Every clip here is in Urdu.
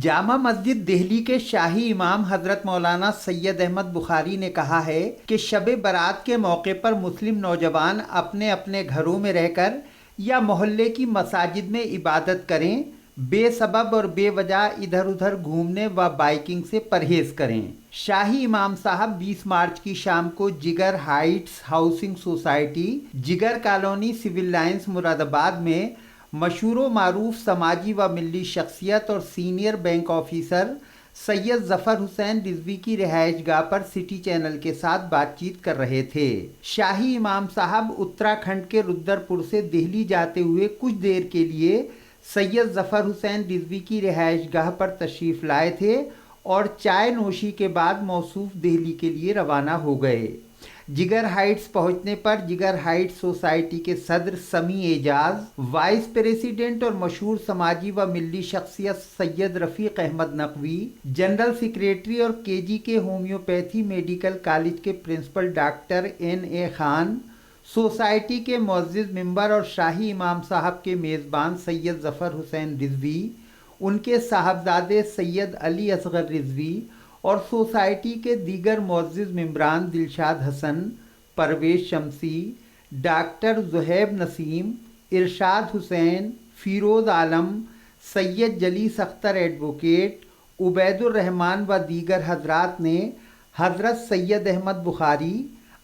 جامع مسجد دہلی کے شاہی امام حضرت مولانا سید احمد بخاری نے کہا ہے کہ شب برات کے موقع پر مسلم نوجوان اپنے اپنے گھروں میں رہ کر یا محلے کی مساجد میں عبادت کریں، بے سبب اور بے وجہ ادھر ادھر گھومنے و بائیکنگ سے پرہیز کریں۔ شاہی امام صاحب 20 مارچ کی شام کو جگر ہائٹس ہاؤسنگ سوسائٹی، جگر کالونی، سول لائنز، مراد آباد میں مشہور و معروف سماجی و ملی شخصیت اور سینئر بینک آفیسر سید ظفر حسین رضوی کی رہائش گاہ پر سٹی چینل کے ساتھ بات چیت کر رہے تھے۔ شاہی امام صاحب اتراکھنڈ کے رودر پور سے دہلی جاتے ہوئے کچھ دیر کے لیے سید ظفر حسین رضوی کی رہائش گاہ پر تشریف لائے تھے اور چائے نوشی کے بعد موصوف دہلی کے لیے روانہ ہو گئے۔ جگر ہائٹس پہنچنے پر جگر ہائٹس سوسائٹی کے صدر سمیع اعجاز، وائس پریزیڈنٹ اور مشہور سماجی و ملی شخصیت سید رفیق احمد نقوی، جنرل سیکریٹری اور کے جی کے ہومیوپیتھی میڈیکل کالج کے پرنسپل ڈاکٹر این اے خان، سوسائٹی کے معزز ممبر اور شاہی امام صاحب کے میزبان سید ظفر حسین رضوی، ان کے صاحبزادے سید علی اصغر رضوی اور سوسائٹی کے دیگر معزز ممبران دلشاد حسن، پرویز شمسی، ڈاکٹر زہیب نسیم، ارشاد حسین، فیروز عالم، سید جلیس اختر ایڈوکیٹ، عبید الرحمن و دیگر حضرات نے حضرت سید احمد بخاری،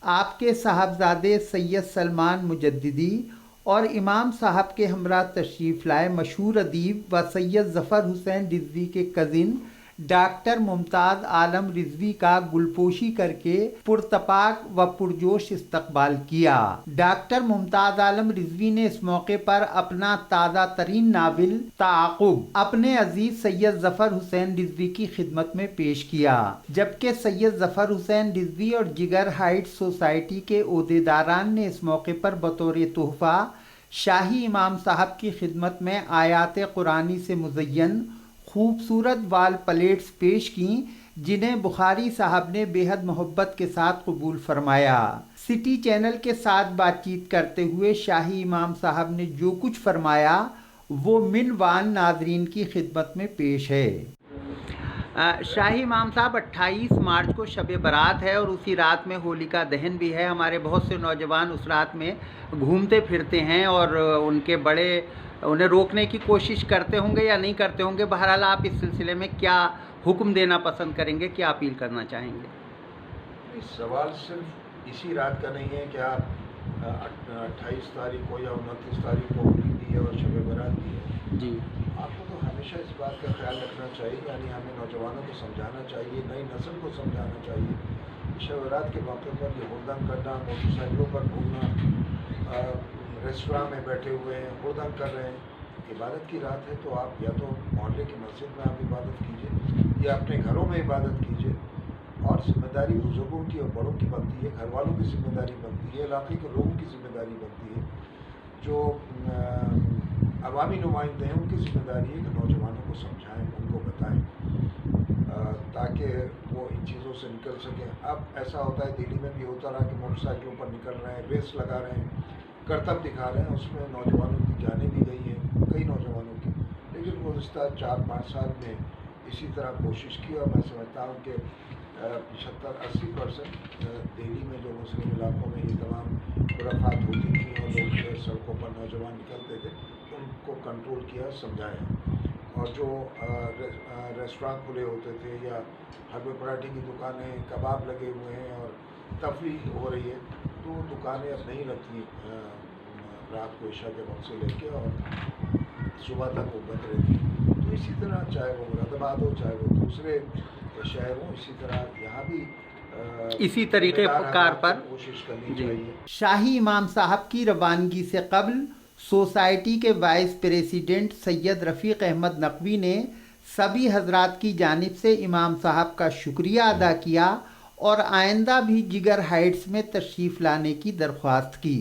آپ کے صاحبزادے سید سلمان مجددی اور امام صاحب کے ہمراہ تشریف لائے مشہور ادیب و سید ظفر حسین رضوی کے کزن ڈاکٹر ممتاز عالم رضوی کا گلپوشی کر کے پرتپاک و پرجوش استقبال کیا۔ ڈاکٹر ممتاز عالم رضوی نے اس موقع پر اپنا تازہ ترین ناول تعاقب اپنے عزیز سید ظفر حسین رضوی کی خدمت میں پیش کیا، جبکہ سید ظفر حسین رضوی اور جگر ہائٹس سوسائٹی کے عہدیداران نے اس موقع پر بطور تحفہ شاہی امام صاحب کی خدمت میں آیات قرآنی سے مزین خوبصورت وال پلیٹس پیش کیں، جنہیں بخاری صاحب نے بے حد محبت کے ساتھ قبول فرمایا۔ سٹی چینل کے ساتھ بات چیت کرتے ہوئے شاہی امام صاحب نے جو کچھ فرمایا وہ منوان ناظرین کی خدمت میں پیش ہے۔ شاہی امام صاحب 28 مارچ کو شب برات ہے اور اسی رات میں ہولکا دہن بھی ہے۔ ہمارے بہت سے نوجوان اس رات میں گھومتے پھرتے ہیں اور ان کے بڑے انہیں روکنے کی کوشش کرتے ہوں گے یا نہیں کرتے ہوں گے۔ بہرحال آپ اس سلسلے میں کیا حکم دینا پسند کریں گے، کیا اپیل کرنا چاہیں گے؟ سوال صرف اسی رات کا نہیں ہے کہ آپ 28 تاریخ کو یا 29 تاریخ کو ہولی بھی ہے اور شب برات بھی ہے۔ جی، آپ کو تو ہمیشہ اس بات کا خیال رکھنا چاہیے، یعنی ہمیں نوجوانوں کو سمجھانا چاہیے، نئی نسل کو سمجھانا چاہیے۔ شب برات کے موقع پر یہ ہردنگ کرنا، موٹر سائیکلوں پر گھومنا، ریسٹوراں میں بیٹھے ہوئے ہیں ہردنگ کر رہے ہیں، عبادت کی رات ہے تو آپ یا تو محلے کی مسجد میں آپ عبادت کیجیے یا اپنے گھروں میں عبادت کیجیے، اور ذمہ داری بزرگوں کی اور بڑوں کی بنتی ہے، گھر والوں کی ذمہ داری بنتی ہے، علاقے کے لوگوں کی ذمہ داری بنتی ہے، جو عوامی نمائندے ہیں ان کی ذمہ داری ہے کہ نوجوانوں کو سمجھائیں، ان کو بتائیں تاکہ وہ ان چیزوں سے نکل سکیں۔ اب ایسا ہوتا ہے، دہلی میں بھی ہوتا رہا کہ موٹر سائیکلوں پر نکل رہے ہیں، ریس لگا رہے ہیں، کرتب دکھا رہے ہیں، اس میں نوجوانوں کی جانیں بھی گئی ہیں، کئی نوجوانوں کی، لیکن گزشتہ 4-5 سال میں اسی طرح کوشش کی، اور میں سمجھتا ہوں کہ 75-80% دہلی میں جو مسلم علاقوں میں یہ تمام خرافات ہوتی تھیں اور لوگ سڑکوں پر نوجوان نکلتے تھے، ان کو کنٹرول کیا، سمجھایا، اور جو ریسٹوراں کھلے ہوتے تھے یا حلوے پراٹھے کی دکانیں، کباب لگے ہوئے ہیں اور تفریح ہو رہی ہے، تو وہ دکانیں اب نہیں لگتی رات کو عشاء کے وقت سے لے کے اور صبح تک وہ بند رہتی۔ تو اسی طرح چاہے وہ مراد آباد ہو، چاہے وہ دوسرے شہر ہوں، اسی طرح یہاں بھی اسی طریقے کار پر کوشش کرنی چاہیے۔ شاہی امام صاحب کی روانگی سے قبل سوسائٹی کے وائس پریزیڈنٹ سید رفیق احمد نقوی نے سبھی حضرات کی جانب سے امام صاحب کا شکریہ ادا کیا اور آئندہ بھی جگر ہائٹس میں تشریف لانے کی درخواست کی۔